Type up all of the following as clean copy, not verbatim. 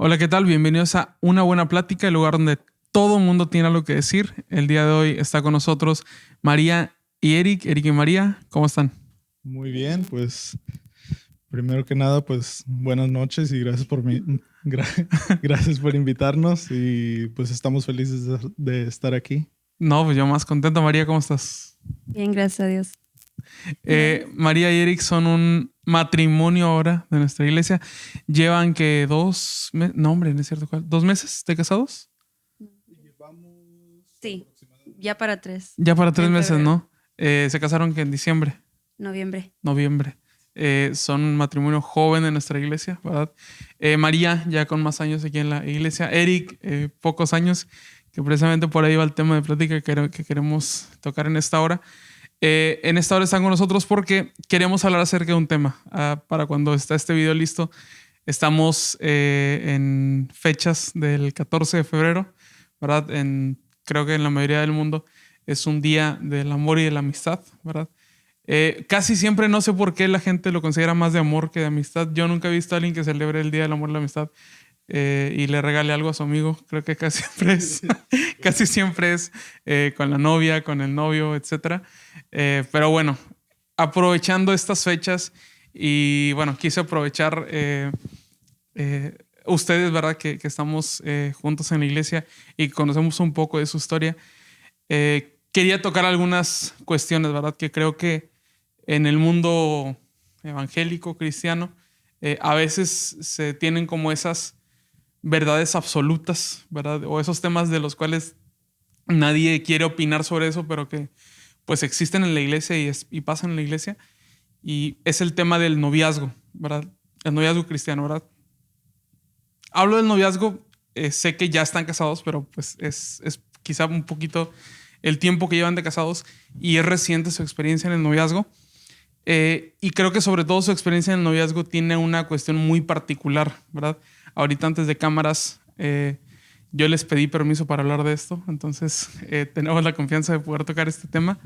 Hola, ¿qué tal? Bienvenidos a Una Buena Plática, el lugar donde todo el mundo tiene algo que decir. El día de hoy está con nosotros María y Eric. Eric y María, ¿cómo están? Muy bien, pues primero que nada, pues buenas noches y gracias gracias por invitarnos y pues estamos felices de estar aquí. No, pues yo más contento. María, ¿cómo estás? Bien, gracias a Dios. Bien. María y Eric son un matrimonio ahora de nuestra iglesia. Llevan que 2 meses, no hombre, no es cierto, ¿cuál? 2 meses de casados. Sí, ya para 3. Ya para 3 meses, febrero. ¿no? Se casaron que en diciembre, Noviembre. noviembre. Son un matrimonio joven en nuestra iglesia, ¿verdad? María, ya con más años aquí en la iglesia. Eric, pocos años, que precisamente por ahí va el tema de plática que queremos tocar en esta hora. En esta hora están con nosotros porque queremos hablar acerca de un tema. Para cuando está este video listo, estamos en fechas del 14 de febrero, ¿verdad? Creo que en la mayoría del mundo es un día del amor y de la amistad, ¿verdad? Casi siempre, no sé por qué la gente lo considera más de amor que de amistad. Yo nunca he visto a alguien que celebre el Día del Amor y la Amistad y le regale algo a su amigo. Creo que casi siempre es, casi siempre es con la novia, con el novio, etc. Pero bueno, aprovechando estas fechas y bueno, quise aprovechar ustedes, ¿verdad? Que estamos juntos en la iglesia y conocemos un poco de su historia. Quería tocar algunas cuestiones, ¿verdad? Que creo que en el mundo evangélico, cristiano, a veces se tienen como esas verdades absolutas, ¿verdad? O esos temas de los cuales nadie quiere opinar sobre eso, pero que pues existen en la iglesia y pasan en la iglesia. Y es el tema del noviazgo, ¿verdad? El noviazgo cristiano, ¿verdad? Hablo del noviazgo, sé que ya están casados, pero pues es quizá un poquito el tiempo que llevan de casados y es reciente su experiencia en el noviazgo. Y creo que sobre todo su experiencia en el noviazgo tiene una cuestión muy particular, ¿verdad? Ahorita antes de cámaras yo les pedí permiso para hablar de esto, entonces tenemos la confianza de poder tocar este tema.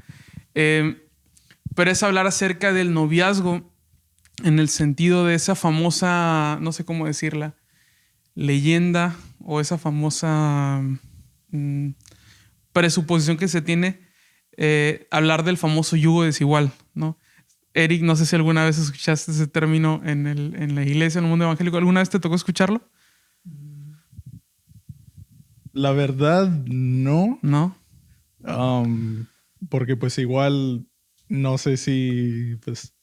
Pero es hablar acerca del noviazgo en el sentido de esa famosa, no sé cómo decirla, leyenda o esa famosa presuposición que se tiene, hablar del famoso yugo desigual, ¿no? Eric, no sé si alguna vez escuchaste ese término en la iglesia, en el mundo evangélico. ¿Alguna vez te tocó escucharlo? La verdad, no, No. porque pues igual no sé si pues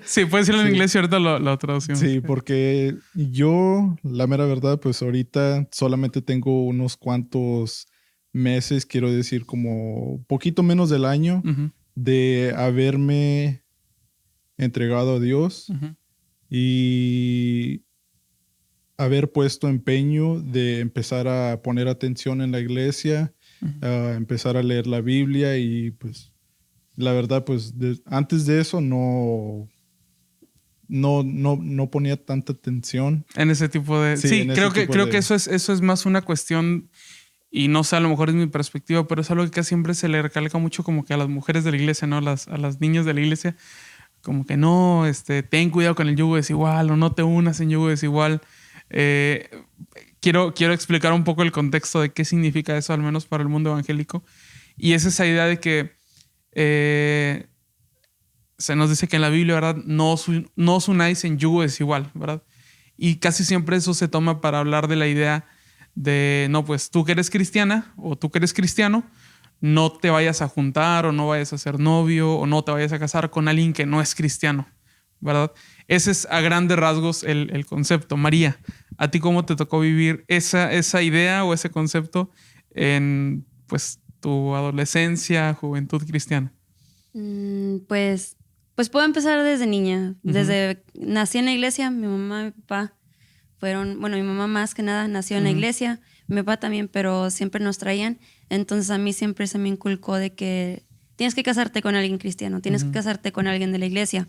Sí, puedes decirlo en sí, inglés y ahorita lo traducimos. sí, porque yo, la mera verdad, pues ahorita solamente tengo unos cuantos meses, quiero decir como poquito menos del año, Uh-huh, de haberme entregado a Dios uh-huh. y haber puesto empeño de empezar a poner atención en la iglesia, Uh-huh. a empezar a leer la Biblia y pues la verdad pues antes de eso no ponía tanta atención. En ese tipo de... Sí, Sí, en ese creo que eso es más una cuestión, y no sé, a lo mejor es mi perspectiva, pero es algo que casi siempre se le recalca mucho como que a las mujeres de la iglesia, ¿no? A las niñas de la iglesia, como que no, ten cuidado con el yugo desigual o no te unas en yugo desigual. Eh, quiero explicar un poco el contexto de qué significa eso, al menos para el mundo evangélico. Y es esa idea de que se nos dice que en la Biblia, ¿verdad? No os unáis en yugo desigual, ¿verdad? Y casi siempre eso se toma para hablar de la idea de, no, pues tú que eres cristiana o tú que eres cristiano, no te vayas a juntar o no vayas a ser novio o no te vayas a casar con alguien que no es cristiano, ¿verdad? Ese es a grandes rasgos el concepto. María, ¿a ti cómo te tocó vivir esa idea o ese concepto en pues tu adolescencia, juventud cristiana? Pues puedo empezar desde niña. Uh-huh. Desde nací en la iglesia, mi mamá y mi papá fueron, bueno, mi mamá más que nada nació en la Uh-huh. iglesia, mi papá también, pero siempre nos traían. Entonces a mí siempre se me inculcó de que tienes que casarte con alguien cristiano, tienes Uh-huh. que casarte con alguien de la iglesia.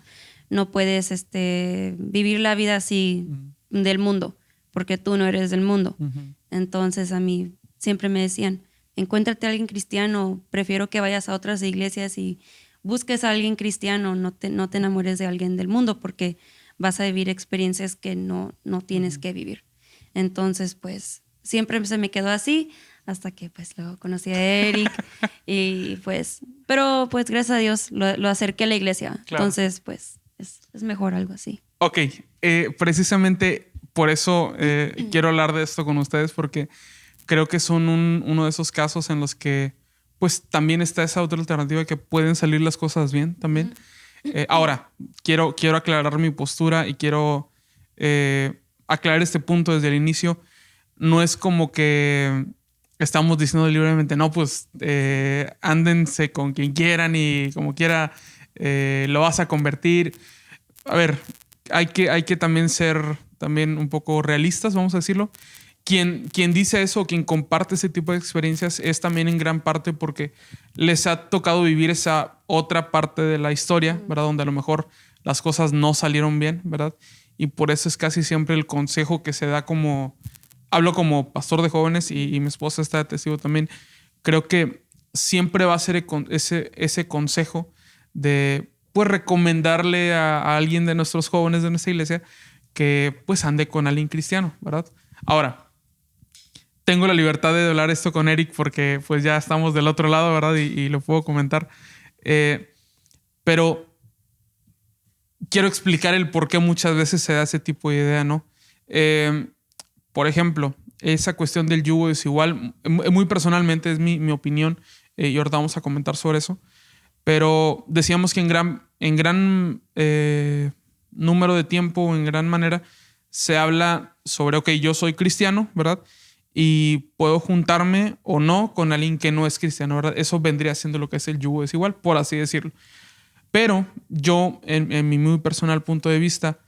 No puedes vivir la vida así Uh-huh. del mundo, porque tú no eres del mundo. Uh-huh. Entonces a mí siempre me decían, encuéntrate a alguien cristiano, prefiero que vayas a otras iglesias y busques a alguien cristiano, no te enamores de alguien del mundo porque vas a vivir experiencias que no tienes que vivir. Entonces, pues, siempre se me quedó así hasta que, pues, luego conocí a Eric y, pues, pero, pues, gracias a Dios lo acerqué a la iglesia. Claro. Entonces, pues, es mejor algo así. Ok, precisamente por eso quiero hablar de esto con ustedes porque creo que son uno de esos casos en los que pues también está esa otra alternativa que pueden salir las cosas bien también. Ahora, quiero aclarar mi postura y quiero aclarar este punto desde el inicio. No es como que estamos diciendo libremente, no, pues ándense con quien quieran y como quiera lo vas a convertir. A ver, hay que también ser también un poco realistas, vamos a decirlo. Quien dice eso, quien comparte ese tipo de experiencias es también en gran parte porque les ha tocado vivir esa otra parte de la historia, ¿verdad? Donde a lo mejor las cosas no salieron bien, ¿verdad? Y por eso es casi siempre el consejo que se da como... Hablo como pastor de jóvenes y mi esposa está de testigo también. Creo que siempre va a ser ese consejo de pues recomendarle a alguien de nuestros jóvenes de nuestra iglesia que pues ande con alguien cristiano, ¿verdad? Ahora, tengo la libertad de hablar esto con Eric porque pues ya estamos del otro lado, ¿verdad? Y lo puedo comentar. Pero quiero explicar el por qué muchas veces se da ese tipo de idea, ¿no? Por ejemplo, esa cuestión del yugo desigual, muy personalmente es mi opinión, y ahorita vamos a comentar sobre eso, pero decíamos que en gran número de tiempo, en gran manera, se habla sobre, ok, yo soy cristiano, ¿verdad? Y puedo juntarme o no con alguien que no es cristiano, ¿verdad? Eso vendría siendo lo que es el yugo desigual, por así decirlo. Pero yo, en mi muy personal punto de vista,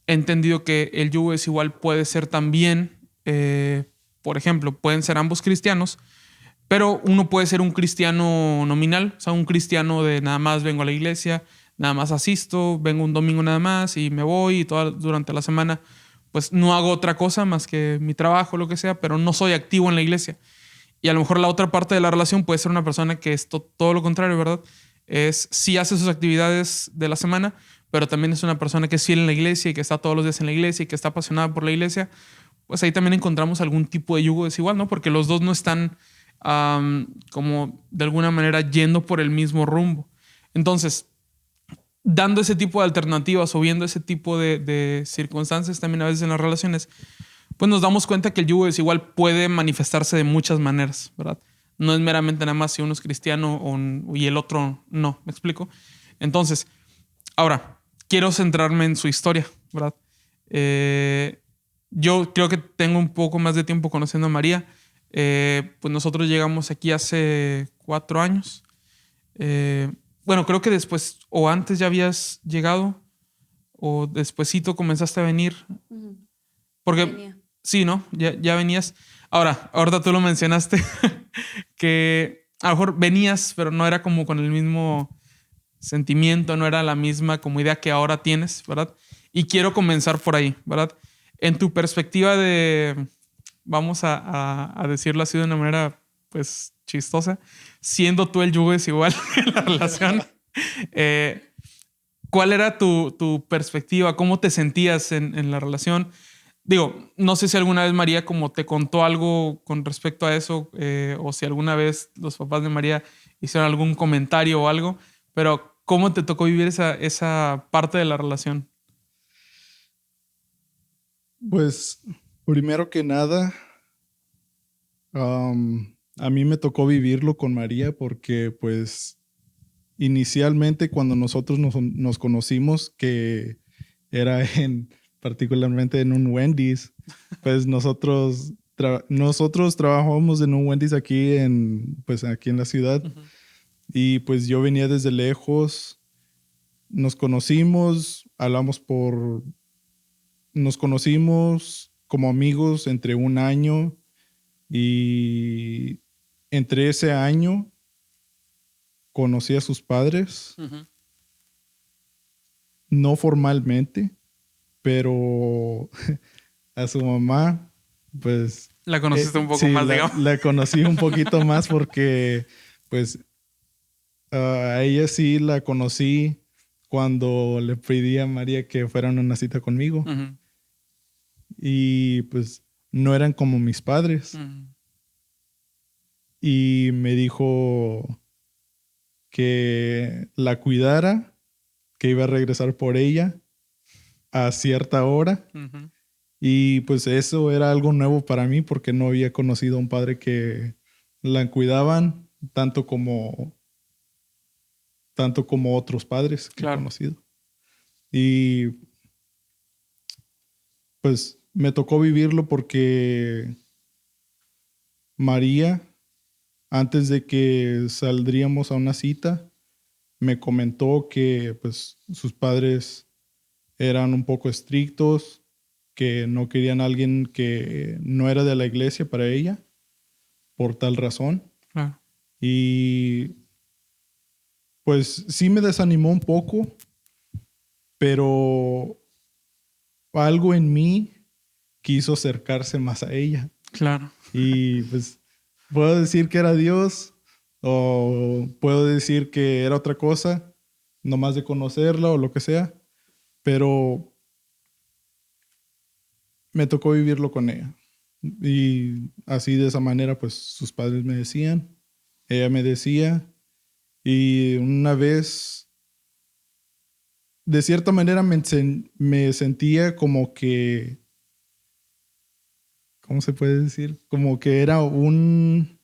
he entendido que el yugo desigual puede ser también, por ejemplo, pueden ser ambos cristianos, pero uno puede ser un cristiano nominal, o sea, un cristiano de nada más vengo a la iglesia, nada más asisto, vengo un domingo nada más y me voy y durante la semana pues no hago otra cosa más que mi trabajo, lo que sea, pero no soy activo en la iglesia. Y a lo mejor la otra parte de la relación puede ser una persona que es todo lo contrario, ¿verdad? Sí hace sus actividades de la semana, pero también es una persona que es fiel en la iglesia y que está todos los días en la iglesia y que está apasionada por la iglesia. Pues ahí también encontramos algún tipo de yugo desigual, ¿no? Porque los dos no están como de alguna manera yendo por el mismo rumbo. Entonces, dando ese tipo de alternativas o viendo ese tipo de circunstancias también a veces en las relaciones, pues nos damos cuenta que el yugo desigual puede manifestarse de muchas maneras, ¿verdad? No es meramente nada más si uno es cristiano y el otro no, ¿me explico? Entonces, ahora, quiero centrarme en su historia, ¿verdad? Yo creo que tengo un poco más de tiempo conociendo a María. Pues nosotros llegamos aquí hace 4 años. Bueno, creo que después o antes ya habías llegado o despuesito comenzaste a venir. Porque Venía. sí, ¿no? Ya venías. Ahorita tú lo mencionaste que a lo mejor venías, pero no era como con el mismo sentimiento, no era la misma como idea que ahora tienes, ¿verdad? Y quiero comenzar por ahí, ¿verdad? En tu perspectiva de, vamos a decirlo así de una manera pues chistosa, siendo tú el yugo desigual en la relación, ¿cuál era tu perspectiva? ¿Cómo te sentías en la relación? Digo, no sé si alguna vez María como te contó algo con respecto a eso, o si alguna vez los papás de María hicieron algún comentario o algo, pero ¿cómo te tocó vivir esa parte de la relación? Pues, primero que nada, a mí me tocó vivirlo con María porque, pues, inicialmente cuando nosotros nos conocimos, que era particularmente en un Wendy's, pues nosotros trabajamos en un Wendy's aquí aquí en la ciudad. Uh-huh. Y pues yo venía desde lejos, nos conocimos, nos conocimos como amigos entre 1 año y entre ese año conocí a sus padres, Uh-huh. no formalmente, pero a su mamá, pues... La conociste un poco sí, más, digamos. la conocí un poquito más porque, pues, A ella sí la conocí cuando le pedí a María que fueran a una cita conmigo. Ujú. Y pues no eran como mis padres. Ujú. Y me dijo que la cuidara, que iba a regresar por ella a cierta hora. Ujú. Y pues eso era algo nuevo para mí porque no había conocido a un padre que la cuidaban tanto como otros padres que he Claro. conocido. Y pues me tocó vivirlo porque María, antes de que saldríamos a una cita, me comentó que pues sus padres eran un poco estrictos, que no querían a alguien que no era de la iglesia para ella, por tal razón. Claro. Y pues sí me desanimó un poco, pero algo en mí quiso acercarse más a ella. Claro. Y pues puedo decir que era Dios o puedo decir que era otra cosa, nomás de conocerla o lo que sea, pero me tocó vivirlo con ella. Y así de esa manera, pues sus padres me decían, ella me decía, y una vez, de cierta manera, me sentía como que, ¿cómo se puede decir? Como que era un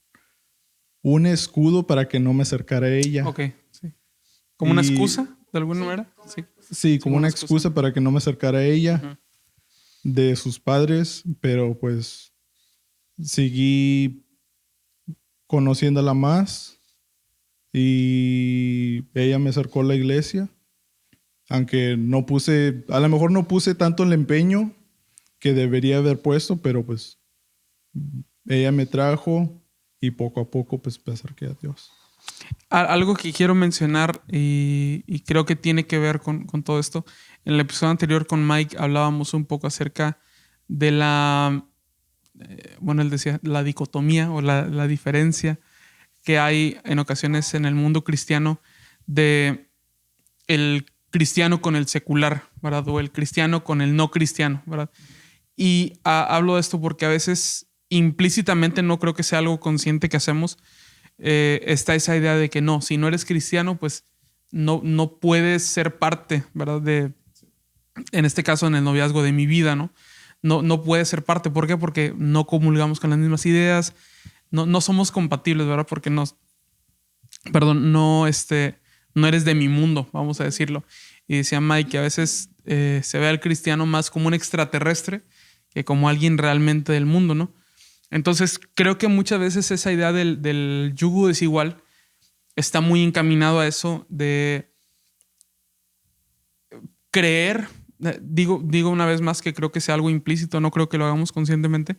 escudo para que no me acercara a ella. Ok, sí. ¿Como una excusa, de alguna manera? Sí. Sí, como una excusa para que no me acercara a ella, Ujú. de sus padres, pero pues seguí conociéndola más y ella me acercó a la iglesia, aunque a lo mejor no puse tanto el empeño que debería haber puesto, pero pues ella me trajo y poco a poco pues me acerqué a Dios. Algo que quiero mencionar y creo que tiene que ver con todo esto. En el episodio anterior con Mike hablábamos un poco acerca de bueno, él decía, la dicotomía o la diferencia que hay en ocasiones en el mundo cristiano de el cristiano con el secular, ¿verdad? O el cristiano con el no cristiano, ¿verdad? Y hablo de esto porque a veces implícitamente, no creo que sea algo consciente que hacemos, está esa idea de que no, si no eres cristiano, pues no puedes ser parte, ¿verdad? En este caso, en el noviazgo de mi vida, ¿no? No puedes ser parte. ¿Por qué? Porque no comulgamos con las mismas ideas, no somos compatibles, ¿verdad? Porque no eres de mi mundo, vamos a decirlo. Y decía Mike que a veces se ve al cristiano más como un extraterrestre que como alguien realmente del mundo, ¿no? Entonces, creo que muchas veces esa idea del yugo desigual está muy encaminado a eso de creer. Digo una vez más que creo que sea algo implícito, no creo que lo hagamos conscientemente,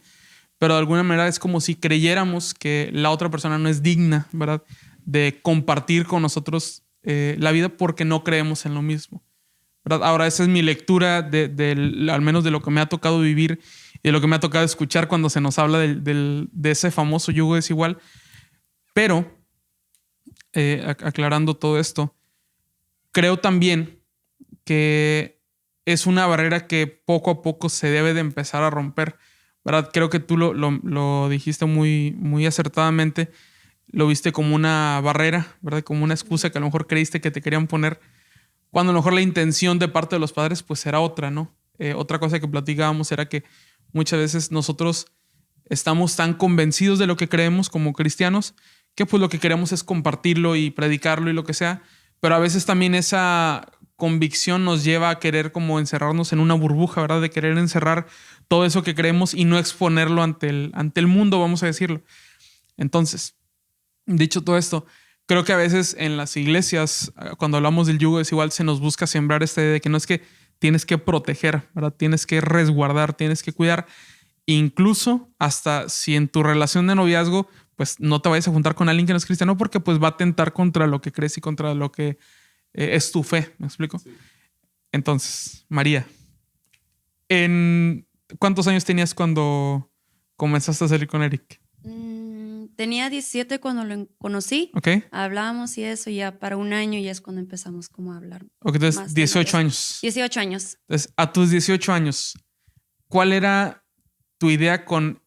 pero de alguna manera es como si creyéramos que la otra persona no es digna, ¿verdad? De compartir con nosotros la vida porque no creemos en lo mismo, ¿verdad? Ahora, esa es mi lectura al menos de lo que me ha tocado vivir y de lo que me ha tocado escuchar cuando se nos habla de ese famoso yugo desigual. Pero, aclarando todo esto, creo también que es una barrera que poco a poco se debe de empezar a romper, ¿verdad? Creo que tú lo dijiste muy, muy acertadamente. Lo viste como una barrera, ¿verdad? Como una excusa que a lo mejor creíste que te querían poner, cuando a lo mejor la intención de parte de los padres pues era otra, ¿no? Otra cosa que platicábamos era que muchas veces nosotros estamos tan convencidos de lo que creemos como cristianos que pues lo que queremos es compartirlo y predicarlo y lo que sea, pero a veces también esa convicción nos lleva a querer como encerrarnos en una burbuja, ¿verdad? De querer encerrar todo eso que creemos y no exponerlo ante el mundo, vamos a decirlo. Entonces, dicho todo esto, creo que a veces en las iglesias, cuando hablamos del yugo desigual, se nos busca sembrar esta idea de que no es que tienes que proteger, ¿verdad? Tienes que resguardar, tienes que cuidar. Incluso hasta si en tu relación de noviazgo, pues no te vayas a juntar con alguien que no es cristiano porque pues va a atentar contra lo que crees y contra lo que es tu fe. ¿Me explico? Sí. Entonces, María, ¿cuántos años tenías cuando comenzaste a salir con Eric? tenía 17 cuando lo conocí. Ok. Hablábamos y eso, ya para un año ya es cuando empezamos como a hablar. Ok, entonces Más 18 años. 18 años. Entonces, a tus 18 años, ¿cuál era tu idea con...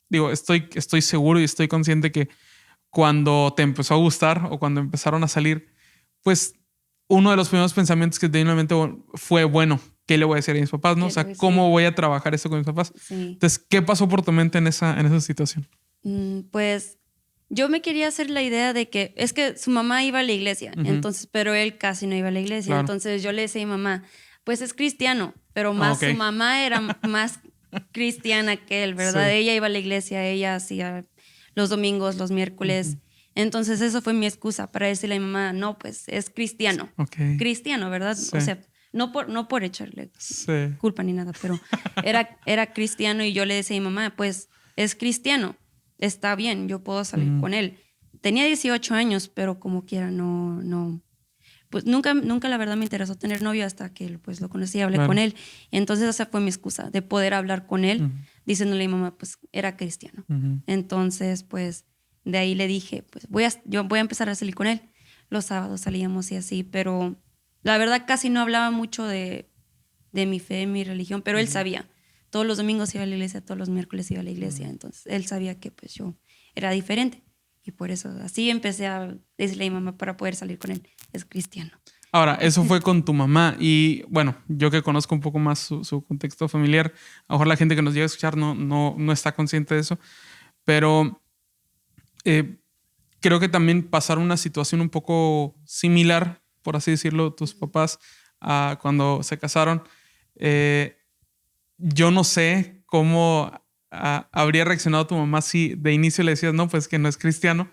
Digo, estoy seguro y estoy consciente que cuando te empezó a gustar o cuando empezaron a salir, pues uno de los primeros pensamientos que te vino a la mente fue, bueno, ¿qué le voy a decir a mis papás? ¿No? O sea, ¿cómo voy a trabajar esto con mis papás? Sí. Entonces, ¿qué pasó por tu mente en esa situación? Pues yo me quería hacer la idea de que es que su mamá iba a la iglesia, entonces, pero él casi no iba a la iglesia. Claro. Entonces yo le decía a mi mamá, pues es cristiano, pero más ok. su mamá era más cristiana que él, ¿verdad? Sí. Ella iba a la iglesia, ella hacía los domingos, los miércoles. Entonces eso fue mi excusa para decirle a mi mamá, no, pues es cristiano. Ok. Cristiano, ¿verdad? Sí. O sea, no por echarle Sí. culpa ni nada, pero era cristiano y yo le decía a mi mamá, pues es cristiano, está bien, yo puedo salir con él. Tenía 18 años, pero como quiera, no. Pues nunca la verdad me interesó tener novio hasta que pues lo conocí y hablé Claro. con él. Entonces esa fue mi excusa, de poder hablar con él, diciéndole a mi mamá, pues era cristiano. Entonces, pues de ahí le dije, pues yo voy a empezar a salir con él. Los sábados salíamos y así, pero la verdad casi no hablaba mucho de mi fe, mi religión, pero él sabía. Todos los domingos iba a la iglesia, todos los miércoles iba a la iglesia. Entonces él sabía que pues yo era diferente. Y por eso así empecé a decirle a mi mamá para poder salir con él. Es cristiano. Ahora, eso fue con tu mamá y bueno, yo que conozco un poco más su contexto familiar, a lo mejor la gente que nos llega a escuchar no está consciente de eso, pero creo que también pasaron una situación un poco similar, por así decirlo, tus papás cuando se casaron. Yo no sé cómo habría reaccionado tu mamá si de inicio le decías, no, pues que no es cristiano,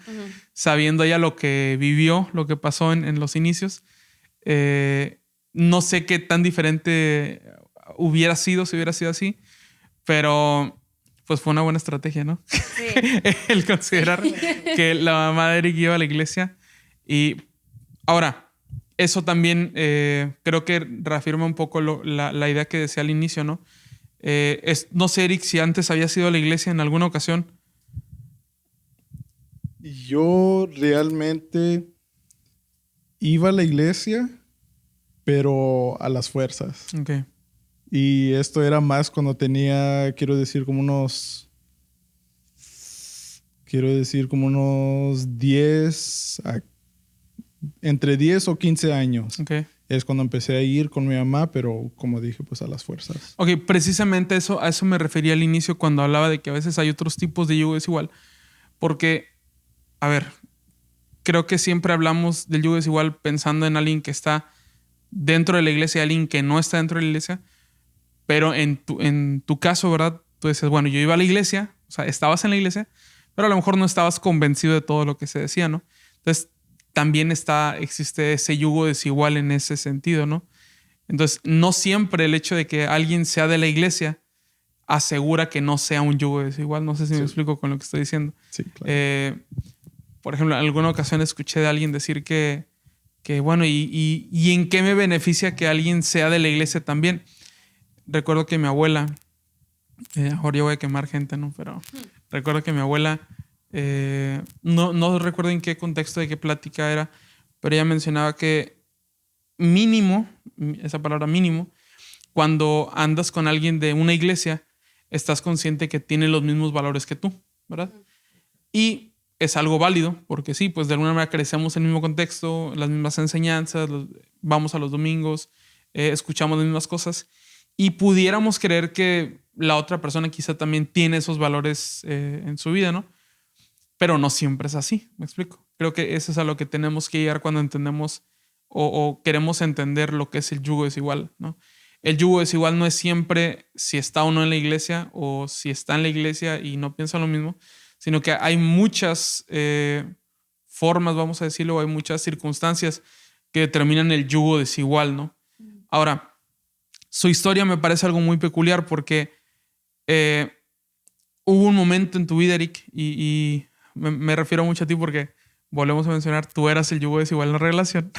sabiendo ella lo que vivió, lo que pasó en los inicios. No sé qué tan diferente hubiera sido si hubiera sido así, pero pues fue una buena estrategia, ¿no? Sí. El considerar que la mamá de Eric iba a la iglesia. Y ahora, eso también creo que reafirma un poco la idea que decía al inicio, ¿no? No sé, Eric, si antes habías ido a la iglesia en alguna ocasión. Yo realmente iba a la iglesia, pero a las fuerzas. Ok. Y esto era más cuando tenía, quiero decir, como unos 10, entre 10 o 15 años. Ok. Es cuando empecé a ir con mi mamá, pero como dije, pues a las fuerzas. Ok, precisamente a eso me refería al inicio cuando hablaba de que a veces hay otros tipos de yugo desigual. Porque, a ver, creo que siempre hablamos del yugo desigual pensando en alguien que está dentro de la iglesia y alguien que no está dentro de la iglesia. Pero en tu caso, ¿verdad? Tú dices, bueno, yo iba a la iglesia, o sea, estabas en la iglesia, pero a lo mejor no estabas convencido de todo lo que se decía, ¿no? Entonces, también existe ese yugo desigual en ese sentido, ¿no? Entonces, no siempre el hecho de que alguien sea de la iglesia asegura que no sea un yugo desigual. No sé si me explico con lo que estoy diciendo. Sí, claro. Por ejemplo, en alguna ocasión escuché de alguien decir que bueno, ¿y en qué me beneficia que alguien sea de la iglesia también? Recuerdo que mi abuela, ahora yo voy a quemar gente, ¿no? Pero recuerdo que mi abuela, no recuerdo en qué contexto, de qué plática era, pero ella mencionaba que mínimo, esa palabra mínimo, cuando andas con alguien de una iglesia, estás consciente que tiene los mismos valores que tú, ¿verdad? Y es algo válido, porque sí, pues de alguna manera crecemos en el mismo contexto, las mismas enseñanzas, vamos a los domingos, escuchamos las mismas cosas y pudiéramos creer que la otra persona quizá también tiene esos valores en su vida, ¿no? Pero no siempre es así, ¿me explico? Creo que eso es a lo que tenemos que llegar cuando entendemos o queremos entender lo que es el yugo desigual, ¿no? El yugo desigual no es siempre si está o no en la iglesia o si está en la iglesia y no piensa lo mismo, sino que hay muchas formas, vamos a decirlo, hay muchas circunstancias que determinan el yugo desigual, ¿no? Ahora, su historia me parece algo muy peculiar porque hubo un momento en tu vida, Eric, y me refiero mucho a ti porque volvemos a mencionar, tú eras el yugo desigual en la relación.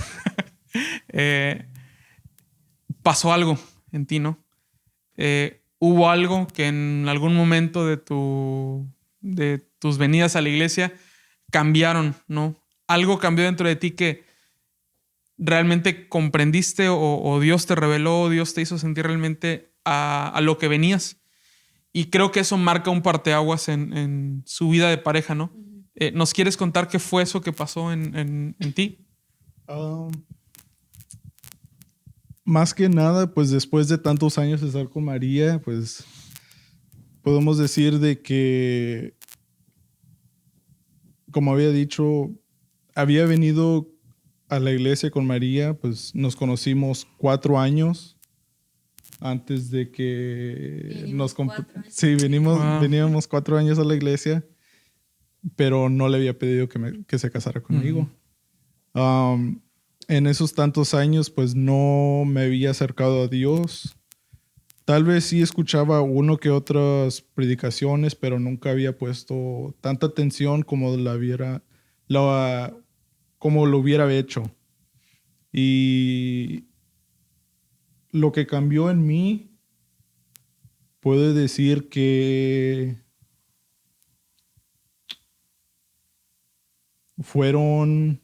Pasó algo en ti, ¿no? Hubo algo que en algún momento de tu de tus venidas a la iglesia cambiaron, ¿no? Algo cambió dentro de ti que realmente comprendiste o Dios te reveló, Dios te hizo sentir realmente a lo que venías. Y creo que eso marca un parteaguas en su vida de pareja, ¿no? ¿Nos quieres contar qué fue eso que pasó en ti? Más que nada, pues después de tantos años de estar con María, pues podemos decir de que, como había dicho, había venido a la iglesia con María, pues nos conocimos 4 años antes de que Vinimos 4 años. Sí, Wow. veníamos 4 años a la iglesia, pero no le había pedido que se casara conmigo. En esos tantos años, pues no me había acercado a Dios. Tal vez sí escuchaba uno que otras predicaciones, pero nunca había puesto tanta atención como como lo hubiera hecho. Y lo que cambió en mí, puedo decir que fueron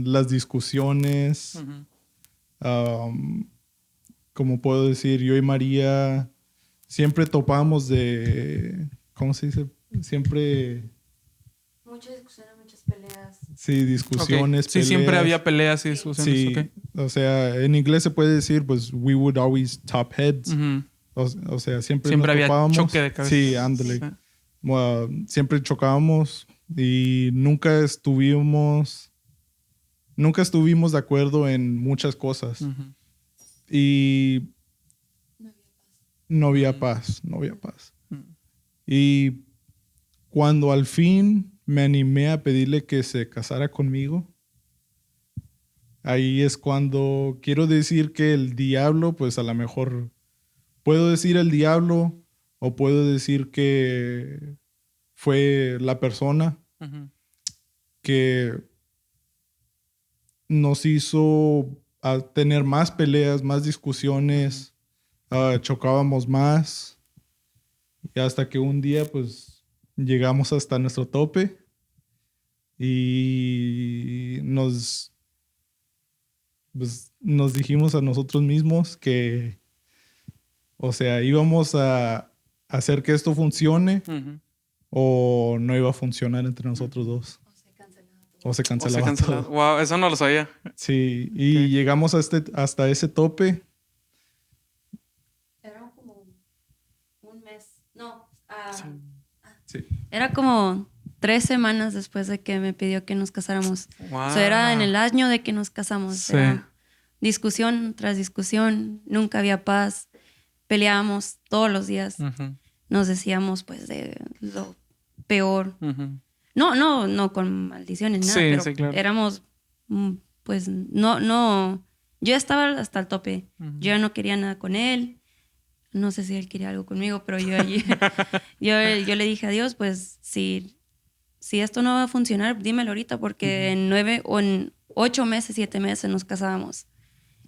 las discusiones. Como puedo decir, yo y María siempre topamos ¿cómo se dice? Siempre, Muchas discusiones, muchas peleas. sí, discusiones, Okay. Sí, siempre había peleas y discusiones. Sí, Okay. o sea, en inglés se puede decir, pues, we would always top heads. O sea, siempre nos había topábamos. choque de cabeza. Sí, ándale. Sí. Siempre chocábamos y nunca estuvimos de acuerdo en muchas cosas. Y no había paz. Y cuando al fin me animé a pedirle que se casara conmigo, ahí es cuando quiero decir que el diablo, pues a lo mejor puedo decir el diablo o puedo decir que fue la persona que nos hizo tener más peleas, más discusiones, chocábamos más. Y hasta que un día, pues, llegamos hasta nuestro tope y nos dijimos a nosotros mismos que, o sea, íbamos a hacer que esto funcione o no iba a funcionar entre nosotros dos. O se cancelaba todo. Wow, eso no lo sabía. Sí, y llegamos hasta ese tope. Era como un mes. No. Sí. Era como 3 semanas después de que me pidió que nos casáramos. Wow. O sea, era en el año de que nos casamos. Sí. Era discusión tras discusión. Nunca había paz. Peleábamos todos los días. Nos decíamos, pues, de lo peor. No con maldiciones, nada, pero sí, claro. éramos, pues, no. Yo estaba hasta el tope. Yo ya no quería nada con él. No sé si él quería algo conmigo, pero yo le dije a Dios, pues, si esto no va a funcionar, dímelo ahorita, porque en 9 o en 8 meses, 7 meses nos casábamos.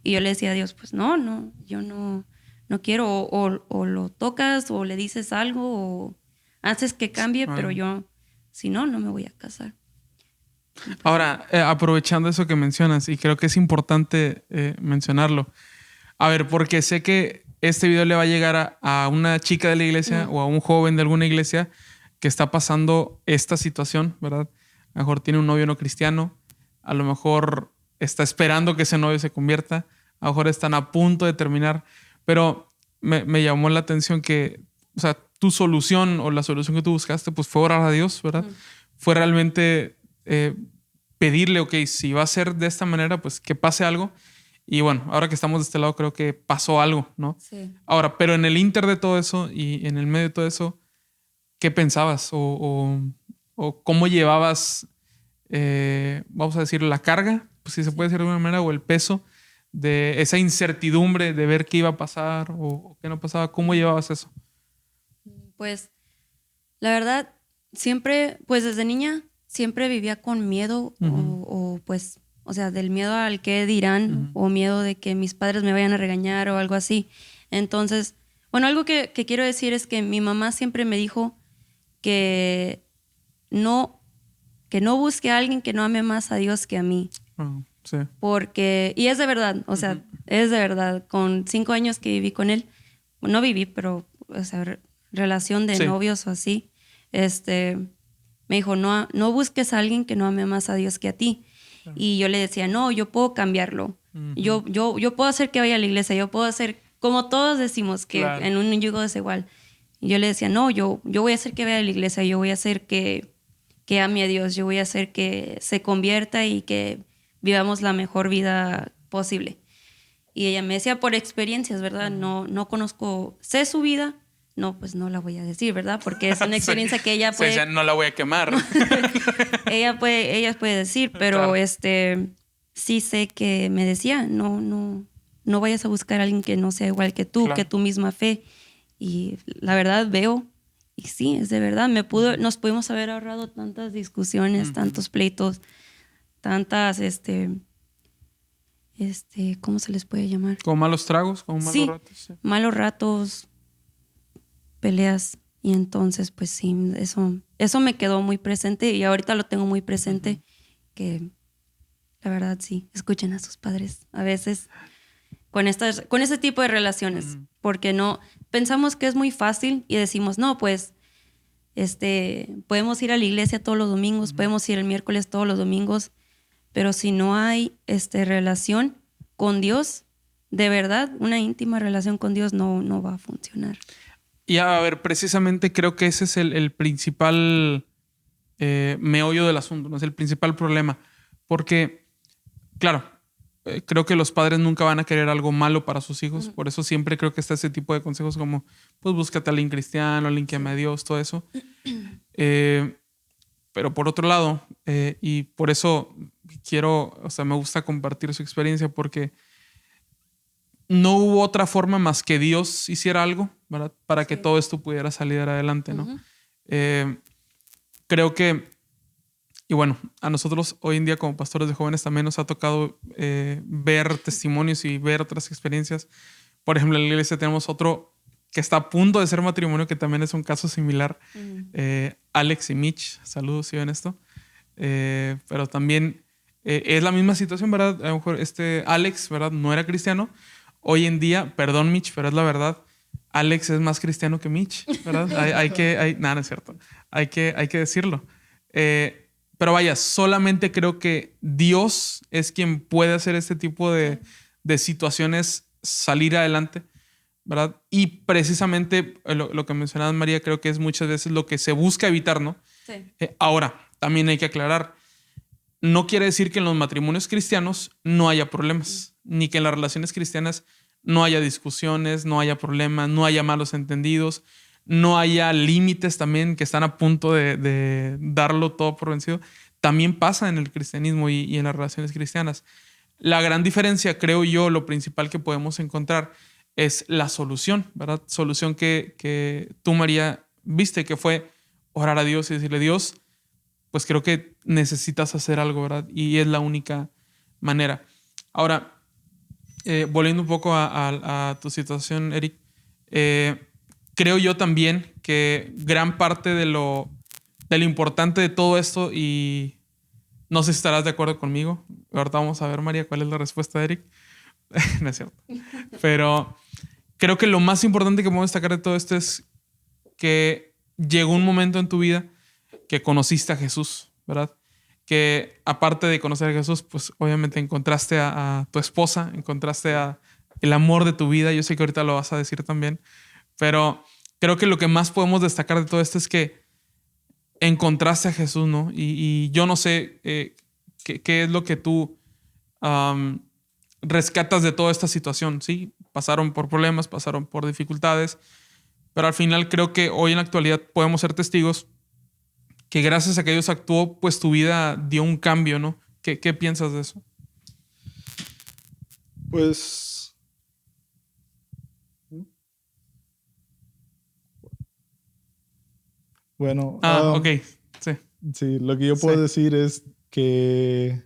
Y yo le decía a Dios, pues, no, yo no quiero, o lo tocas, o le dices algo, o haces que cambie, pero yo, si no me voy a casar. Ahora, aprovechando eso que mencionas, y creo que es importante mencionarlo. A ver, porque sé que este video le va a llegar a una chica de la iglesia o a un joven de alguna iglesia que está pasando esta situación, ¿verdad? A lo mejor tiene un novio no cristiano, a lo mejor está esperando que ese novio se convierta, a lo mejor están a punto de terminar, pero me llamó la atención que, o sea, tu solución o la solución que tú buscaste, pues fue orar a Dios, ¿verdad? Fue realmente pedirle, ok, si va a ser de esta manera, pues que pase algo. Y bueno, ahora que estamos de este lado, creo que pasó algo, ¿no? Sí. Ahora, pero en el inter de todo eso y en el medio de todo eso, ¿qué pensabas? ¿O cómo llevabas, vamos a decir, la carga, pues si se puede decir de alguna manera, o el peso de esa incertidumbre de ver qué iba a pasar o qué no pasaba? ¿Cómo llevabas eso? Pues, la verdad, siempre, pues desde niña, siempre vivía con miedo o pues o sea, del miedo al qué dirán o miedo de que mis padres me vayan a regañar o algo así. Entonces, bueno, algo que quiero decir es que mi mamá siempre me dijo que no busque a alguien que no ame más a Dios que a mí. Sí. Porque, y es de verdad, o sea, es de verdad. Con 5 años que viví con él, no viví, pero, o sea, relación de novios o así, me dijo, no busques a alguien que no ame más a Dios que a ti. Y yo le decía, no, yo puedo cambiarlo. Yo puedo hacer que vaya a la iglesia, yo puedo hacer, como todos decimos, que en un yugo desigual. Y yo le decía, no, yo voy a hacer que vaya a la iglesia, yo voy a hacer que ame a Dios, yo voy a hacer que se convierta y que vivamos la mejor vida posible. Y ella me decía por experiencias, ¿verdad? No conozco, sé su vida, no, pues no la voy a decir, ¿verdad? Porque es una experiencia que ella puede... Sí, no la voy a quemar. ella puede decir, pero sí sé que me decía, no vayas a buscar a alguien que no sea igual que tú, que tu misma fe. Y la verdad veo, y sí, es de verdad, nos pudimos haber ahorrado tantas discusiones, tantos pleitos, tantas, ¿cómo se les puede llamar? Como malos tragos, como malos ratos. Sí. Malos ratos, peleas. Y entonces, pues sí, eso me quedó muy presente y ahorita lo tengo muy presente, que la verdad sí, escuchen a sus padres a veces con ese tipo de relaciones, porque no pensamos que es muy fácil y decimos, no, pues podemos ir a la iglesia todos los domingos, podemos ir el miércoles todos los domingos, pero si no hay relación con Dios, de verdad, una íntima relación con Dios no va a funcionar. Y a ver, precisamente creo que ese es el principal meollo del asunto, ¿no? Es el principal problema. Porque, claro, creo que los padres nunca van a querer algo malo para sus hijos. Por eso siempre creo que está ese tipo de consejos como, pues búscate a alguien cristiano, alguien que ame a Dios, todo eso. Pero por otro lado, y por eso me gusta compartir su experiencia porque no hubo otra forma más que Dios hiciera algo, ¿verdad? Para que todo esto pudiera salir adelante, ¿no? Creo que, y bueno, a nosotros hoy en día como pastores de jóvenes también nos ha tocado ver testimonios y ver otras experiencias. Por ejemplo, en la iglesia tenemos otro que está a punto de ser matrimonio, que también es un caso similar. Alex y Mitch, saludos si ven esto. Pero también es la misma situación, ¿verdad? A lo mejor Alex, ¿verdad? No era cristiano. Hoy en día, perdón Mitch, pero es la verdad, Alex es más cristiano que Mitch, ¿verdad? Nada, no es cierto. Hay que decirlo. Pero vaya, solamente creo que Dios es quien puede hacer este tipo de situaciones salir adelante, ¿verdad? Y precisamente lo que mencionabas, María, creo que es muchas veces lo que se busca evitar, ¿no? Sí. Ahora, también hay que aclarar, no quiere decir que en los matrimonios cristianos no haya problemas, ni que en las relaciones cristianas no haya discusiones, no haya problemas, no haya malos entendidos, no haya límites también que están a punto de darlo todo por vencido. También pasa en el cristianismo y en las relaciones cristianas. La gran diferencia, creo yo, lo principal que podemos encontrar es la solución, ¿verdad? Solución que tú, María, viste, que fue orar a Dios y decirle, Dios, pues creo que necesitas hacer algo, ¿verdad? Y es la única manera. Ahora, volviendo un poco a tu situación, Eric, creo yo también que gran parte de lo importante de todo esto, y no sé si estarás de acuerdo conmigo, ahorita vamos a ver, María, cuál es la respuesta de Eric. No es cierto. Pero creo que lo más importante que podemos destacar de todo esto es que llegó un momento en tu vida que conociste a Jesús, ¿verdad? Que aparte de conocer a Jesús, pues obviamente encontraste a tu esposa, encontraste a el amor de tu vida. Yo sé que ahorita lo vas a decir también, pero creo que lo que más podemos destacar de todo esto es que encontraste a Jesús, ¿no? Y yo no sé qué es lo que tú rescatas de toda esta situación, ¿sí? Pasaron por problemas, pasaron por dificultades, pero al final creo que hoy en la actualidad podemos ser testigos que gracias a que Dios actuó, pues tu vida dio un cambio, ¿no? ¿Qué piensas de eso? Pues... Bueno... Ok, sí. Sí, lo que yo puedo decir es que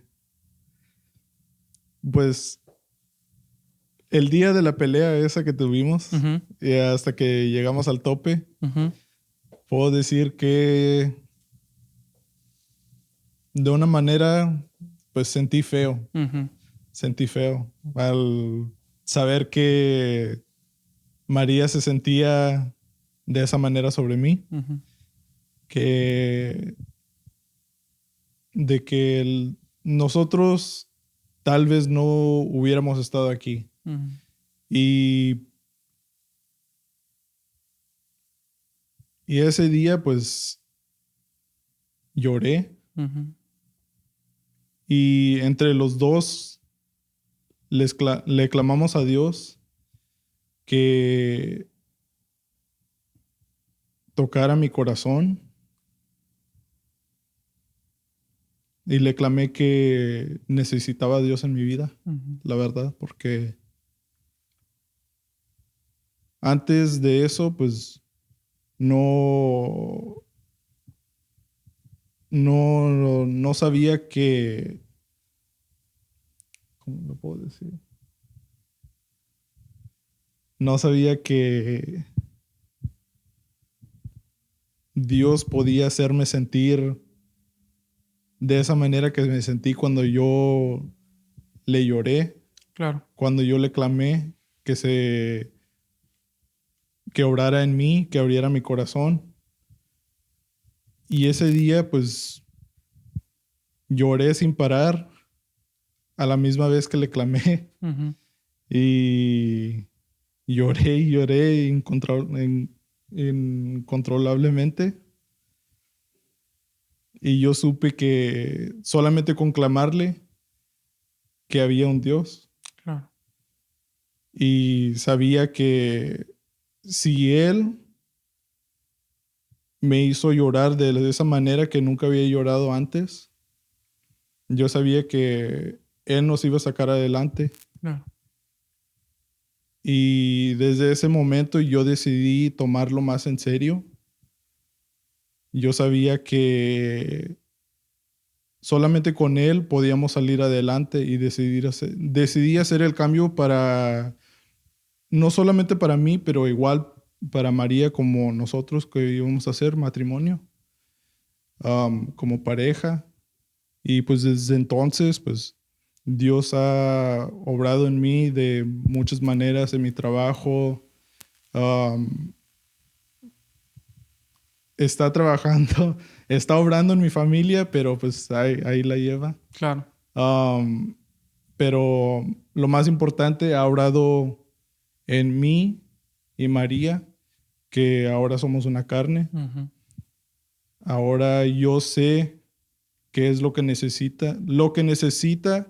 pues el día de la pelea esa que tuvimos, Ujú, y hasta que llegamos al tope, ujú, puedo decir que de una manera, pues sentí feo. ujú, Sentí feo al saber que María se sentía de esa manera sobre mí, ujú, que de que nosotros tal vez no hubiéramos estado aquí. ujú, Y, y ese día pues lloré ujú, y entre los dos le clamamos a Dios que tocara mi corazón y le clamé que necesitaba a Dios en mi vida, ujú. la verdad, porque antes de eso pues no, no sabía que, ¿cómo lo puedo decir? No sabía que Dios podía hacerme sentir de esa manera que me sentí cuando yo le lloré, Claro. cuando yo le clamé que obrara en mí, que abriera mi corazón. Y ese día pues lloré sin parar a la misma vez que le clamé Ujú, y lloré incontrolablemente. Y yo supe que solamente con clamarle que había un Dios. claro. Y sabía que si Él me hizo llorar de esa manera que nunca había llorado antes, yo sabía que Él nos iba a sacar adelante. Claro. Y desde ese momento yo decidí tomarlo más en serio. Yo sabía que solamente con Él podíamos salir adelante y decidí hacer el cambio para, no solamente para mí, pero igual para María como nosotros que íbamos a hacer matrimonio, como pareja. Y pues desde entonces, pues Dios ha obrado en mí de muchas maneras en mi trabajo. um, Está trabajando, está obrando en mi familia, pero pues ahí la lleva. Claro. Um, pero lo más importante, ha obrado en mí y María, que ahora somos una carne. Ujú, Ahora yo sé qué es lo que necesita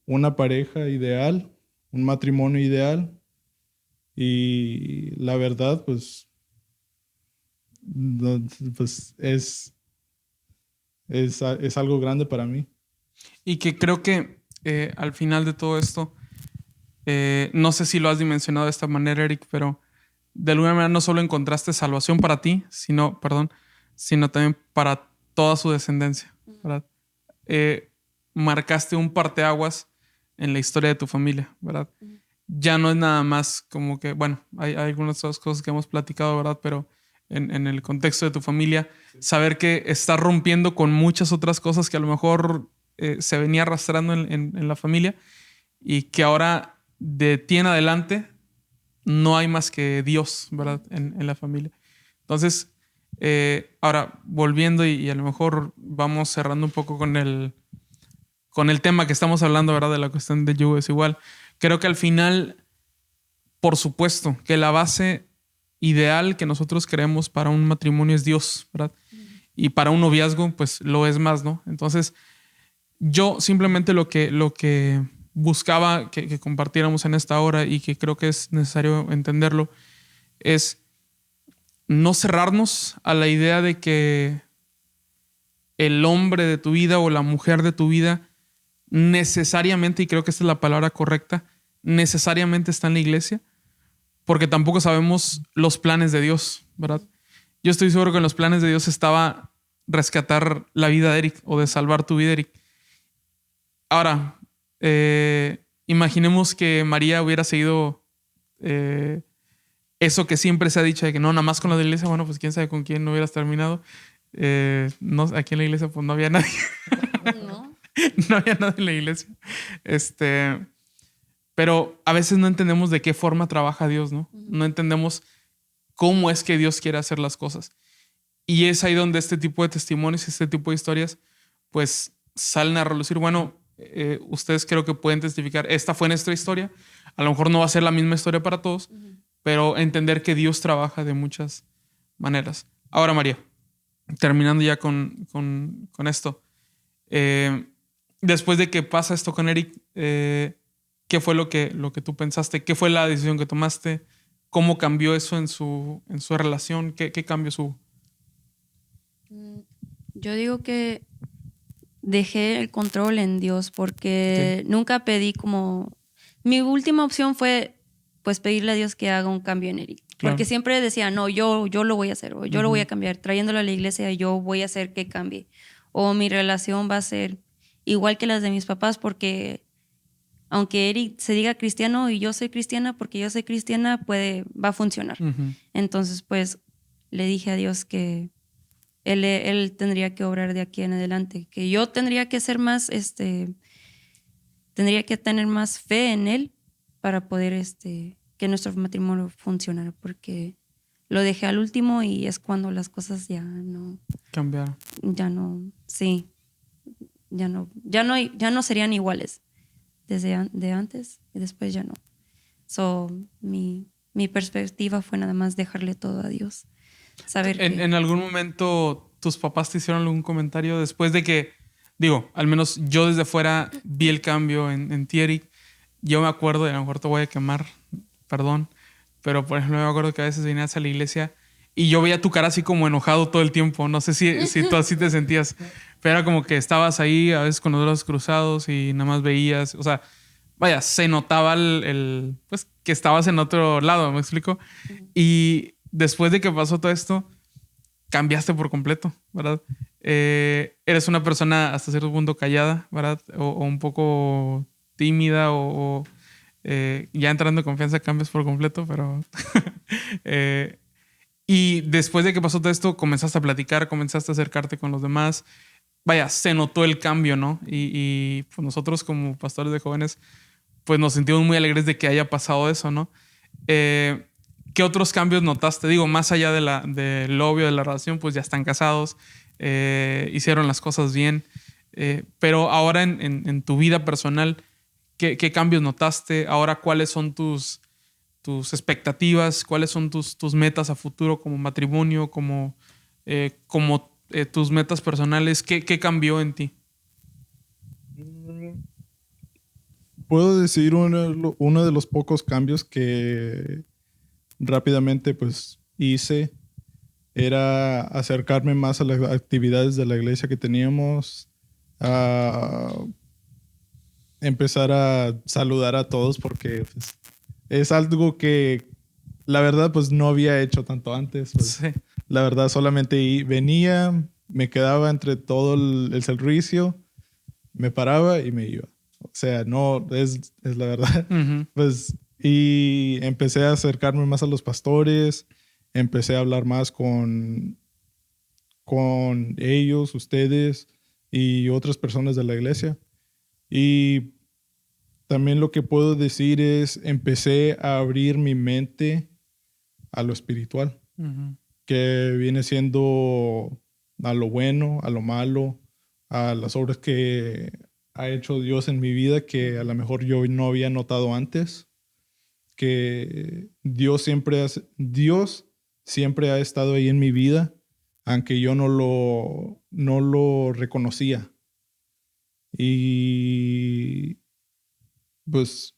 una pareja ideal, un matrimonio ideal. Y la verdad, pues, pues es algo grande para mí. Y que creo que al final de todo esto, no sé si lo has dimensionado de esta manera, Eric, pero de alguna manera no solo encontraste salvación para ti, sino también para toda su descendencia, ¿verdad? Eh, Marcaste un parteaguas en la historia de tu familia, ¿verdad? Ya no es nada más como que, bueno, hay algunas otras cosas que hemos platicado, ¿verdad? Pero en el contexto de tu familia, saber que estás rompiendo con muchas otras cosas que a lo mejor se venía arrastrando en la familia y que ahora de ti en adelante no hay más que Dios, ¿verdad? En la familia. Entonces, ahora volviendo y a lo mejor vamos cerrando un poco con el tema que estamos hablando, ¿verdad? De la cuestión del yugo desigual. Creo que al final, por supuesto, que la base ideal que nosotros creemos para un matrimonio es Dios, ¿verdad? Y para un noviazgo, pues lo es más, ¿no? Entonces, yo simplemente lo que buscaba que compartiéramos en esta hora y que creo que es necesario entenderlo es no cerrarnos a la idea de que el hombre de tu vida o la mujer de tu vida necesariamente, y creo que esta es la palabra correcta, necesariamente está en la iglesia, porque tampoco sabemos los planes de Dios, ¿verdad? Yo estoy seguro que en los planes de Dios estaba rescatar la vida de Eric o de salvar tu vida, Eric. Ahora, imaginemos que María hubiera seguido eso que siempre se ha dicho de que no, nada más con la de la iglesia, bueno, pues quién sabe con quién no hubieras terminado. No, aquí en la iglesia pues no había nadie. No. No había nadie en la iglesia. Pero a veces no entendemos de qué forma trabaja Dios, ¿no? No entendemos cómo es que Dios quiere hacer las cosas. Y es ahí donde este tipo de testimonios y este tipo de historias pues salen a relucir. Bueno, ustedes creo que pueden testificar, esta fue nuestra historia. A lo mejor no va a ser la misma historia para todos, pero entender que Dios trabaja de muchas maneras. Ahora, María, terminando ya con esto. Después de que pasa esto con Eric, ¿qué fue lo que tú pensaste? ¿Qué fue la decisión que tomaste? ¿Cómo cambió eso en su relación? ¿Qué cambios hubo? Yo digo que dejé el control en Dios porque nunca pedí como... Mi última opción fue pues pedirle a Dios que haga un cambio en Eric. Claro. Porque siempre decía, no, yo lo voy a hacer, o yo lo voy a cambiar. Trayéndolo a la iglesia, yo voy a hacer que cambie. O mi relación va a ser igual que las de mis papás, porque aunque Eric se diga cristiano y yo soy cristiana, porque yo soy cristiana, va a funcionar. Entonces, pues, le dije a Dios que él tendría que obrar de aquí en adelante, que yo tendría que ser más, tendría que tener más fe en él para poder, que nuestro matrimonio funcionara, porque lo dejé al último y es cuando las cosas ya no cambiaron. Ya no serían iguales de antes y después ya no. So, mi perspectiva fue nada más dejarle todo a Dios. Saber ¿En algún momento tus papás te hicieron algún comentario después de que, digo, al menos yo desde fuera vi el cambio en ti, Eric? Yo me acuerdo, y a lo mejor te voy a quemar, perdón, pero por ejemplo me acuerdo que a veces venías a la iglesia y yo veía tu cara así como enojado todo el tiempo. No sé si tú así te sentías, pero era como que estabas ahí a veces con los brazos cruzados y nada más veías, o sea, vaya, se notaba pues que estabas en otro lado, ¿me explico? Y después de que pasó todo esto, cambiaste por completo, ¿verdad? Eres una persona hasta cierto punto callada, ¿verdad? O un poco tímida o ya entrando en confianza cambias por completo, pero... y después de que pasó todo esto, comenzaste a platicar, comenzaste a acercarte con los demás. Vaya, se notó el cambio, ¿no? Y pues nosotros como pastores de jóvenes, pues nos sentimos muy alegres de que haya pasado eso, ¿no? ¿Qué otros cambios notaste? Digo, más allá del obvio de la relación, pues ya están casados, hicieron las cosas bien. Pero ahora en tu vida personal, ¿qué cambios notaste? Ahora, ¿cuáles son tus expectativas? ¿Cuáles son tus metas a futuro como matrimonio, como tus metas personales? ¿Qué cambió en ti? Puedo decir uno de los pocos cambios que rápidamente pues hice era acercarme más a las actividades de la iglesia que teníamos, a empezar a saludar a todos porque pues, es algo que la verdad pues no había hecho tanto antes. Pues, Sí. La verdad solamente venía, me quedaba entre todo el servicio, me paraba y me iba. O sea, no, es la verdad. Pues, y empecé a acercarme más a los pastores, empecé a hablar más con ellos, ustedes y otras personas de la iglesia. Y también lo que puedo decir es, empecé a abrir mi mente a lo espiritual, que viene siendo a lo bueno, a lo malo, a las obras que ha hecho Dios en mi vida que a lo mejor yo no había notado antes, que Dios siempre ha estado ahí en mi vida, aunque yo no lo reconocía. Y pues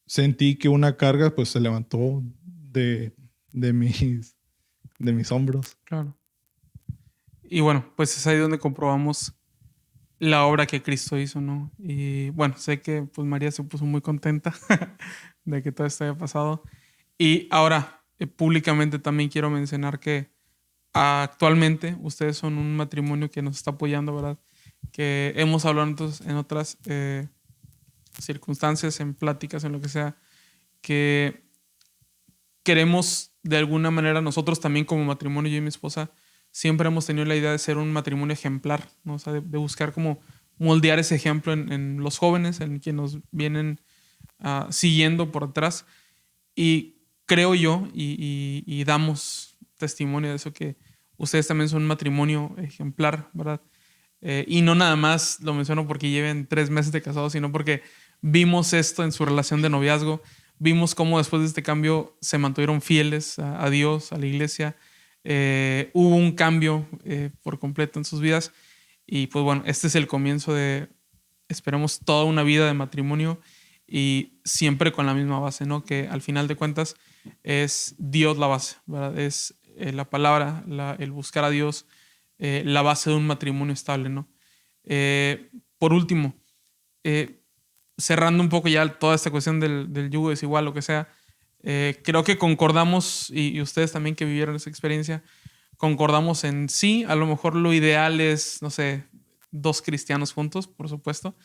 sentí que una carga pues se levantó de mis hombros. Claro. Y bueno, pues es ahí donde comprobamos la obra que Cristo hizo, ¿no? Y bueno, sé que pues María se puso muy contenta de que todo esto haya pasado. Y ahora, públicamente también quiero mencionar que actualmente ustedes son un matrimonio que nos está apoyando, ¿verdad? Que hemos hablado en otras circunstancias, en pláticas, en lo que sea, que queremos de alguna manera nosotros también como matrimonio, yo y mi esposa, siempre hemos tenido la idea de ser un matrimonio ejemplar, ¿no? O sea, de buscar como moldear ese ejemplo en los jóvenes, en quienes nos vienen siguiendo por atrás. Y creo yo, y damos testimonio de eso, que ustedes también son un matrimonio ejemplar, ¿verdad? Y no nada más lo menciono porque lleven 3 meses de casados, sino porque vimos esto en su relación de noviazgo. Vimos cómo después de este cambio se mantuvieron fieles a Dios, a la iglesia. Hubo un cambio por completo en sus vidas. Y pues bueno, este es el comienzo de, esperemos, toda una vida de matrimonio y siempre con la misma base, ¿no? Que al final de cuentas es Dios la base, ¿verdad? Es la palabra, el buscar a Dios, la base de un matrimonio estable, ¿no? Por último, cerrando un poco ya toda esta cuestión del yugo desigual, lo que sea, creo que concordamos, y ustedes también que vivieron esa experiencia, concordamos en sí, a lo mejor lo ideal es, no sé, 2 cristianos juntos, por supuesto.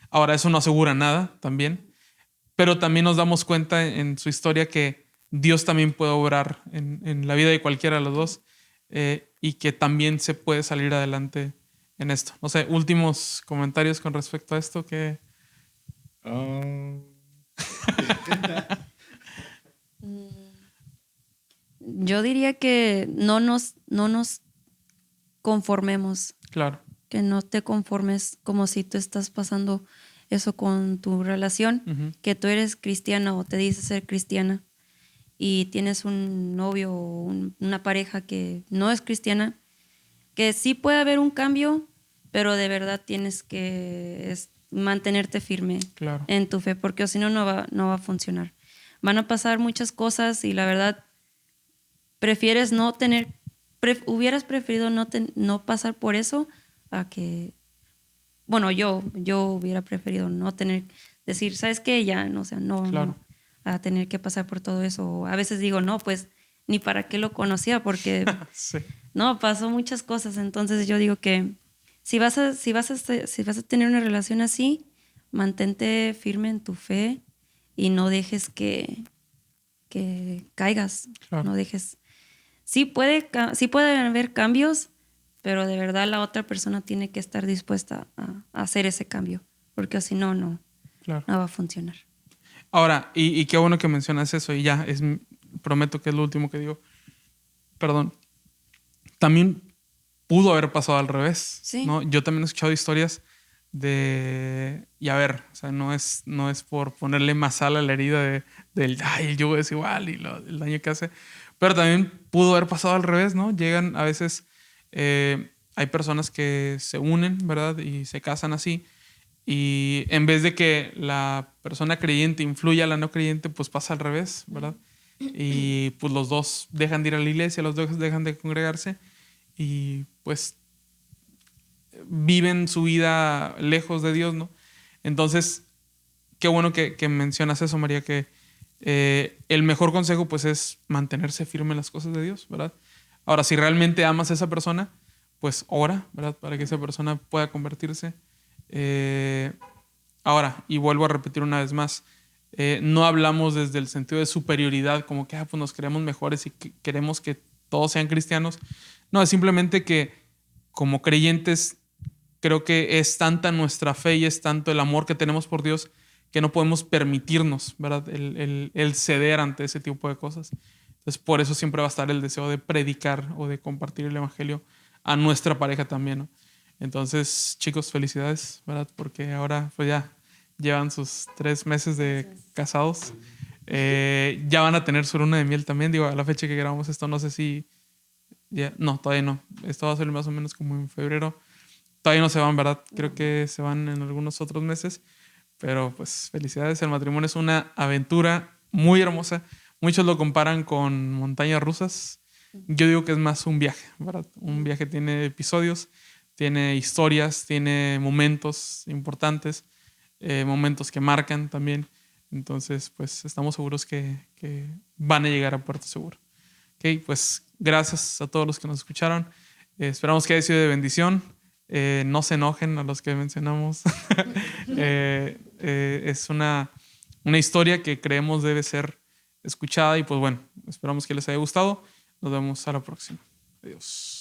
Ahora, eso no asegura nada también, pero también nos damos cuenta en su historia que Dios también puede obrar en la vida de cualquiera de los dos, y que también se puede salir adelante en esto. No sé, últimos comentarios con respecto a esto que... Yo diría que no nos conformemos, Claro. que no te conformes como si tú estás pasando eso con tu relación, Uh-huh. que tú eres cristiana o te dices ser cristiana y tienes un novio o una pareja que no es cristiana, que sí puede haber un cambio, pero de verdad tienes que mantenerte firme Claro. en tu fe, porque si no, no va a funcionar. Van a pasar muchas cosas y la verdad prefieres no tener, hubieras preferido no pasar por eso a que, bueno, yo hubiera preferido no tener, decir, ¿sabes qué? Ya, no, o sea, no, Claro. no, a tener que pasar por todo eso. A veces digo, no, pues ni para qué lo conocía, porque Sí. no, pasó muchas cosas. Entonces yo digo que si vas a tener una relación así, mantente firme en tu fe y no dejes que caigas, Claro. no dejes. Sí puede haber cambios, pero de verdad la otra persona tiene que estar dispuesta a hacer ese cambio, porque si no, no Claro. va a funcionar. Ahora, y qué bueno que mencionas eso, y ya, prometo que es lo último que digo. Perdón. También pudo haber pasado al revés, Sí. ¿no? Yo también he escuchado historias y a ver, o sea, no es por ponerle más sal a la herida del el yugo desigual y el daño que hace, pero también pudo haber pasado al revés, ¿no? Llegan a veces, hay personas que se unen, ¿verdad? Y se casan así, y en vez de que la persona creyente influya a la no creyente, pues pasa al revés, ¿verdad? Y pues los dos dejan de ir a la iglesia, los dos dejan de congregarse y pues viven su vida lejos de Dios, ¿no? Entonces, qué bueno que mencionas eso, María, que el mejor consejo pues es mantenerse firme en las cosas de Dios, ¿verdad? Ahora, si realmente amas a esa persona, pues ora, ¿verdad? Para que esa persona pueda convertirse. Ahora, y vuelvo a repetir una vez más, no hablamos desde el sentido de superioridad, como que pues nos creemos mejores y queremos que todos sean cristianos. No, es simplemente que como creyentes creo que es tanta nuestra fe y es tanto el amor que tenemos por Dios que no podemos permitirnos, ¿verdad? El ceder ante ese tipo de cosas. Entonces, por eso siempre va a estar el deseo de predicar o de compartir el evangelio a nuestra pareja también, ¿no? Entonces, chicos, felicidades, ¿verdad? Porque ahora pues ya llevan sus 3 meses de casados. Ya van a tener su luna de miel también. Digo, a la fecha que grabamos esto, no sé si... no, todavía no. Esto va a ser más o menos como en febrero. Todavía no se van, ¿verdad? Creo que se van en algunos otros meses. Pero pues felicidades. El matrimonio es una aventura muy hermosa. Muchos lo comparan con montañas rusas. Yo digo que es más un viaje, ¿verdad? Un viaje tiene episodios, tiene historias, tiene momentos importantes, momentos que marcan también. Entonces, pues estamos seguros que van a llegar a puerto seguro. Ok, pues gracias a todos los que nos escucharon. Esperamos que haya sido de bendición. No se enojen a los que mencionamos. Es una historia que creemos debe ser escuchada y pues bueno, esperamos que les haya gustado. Nos vemos a la próxima. Adiós.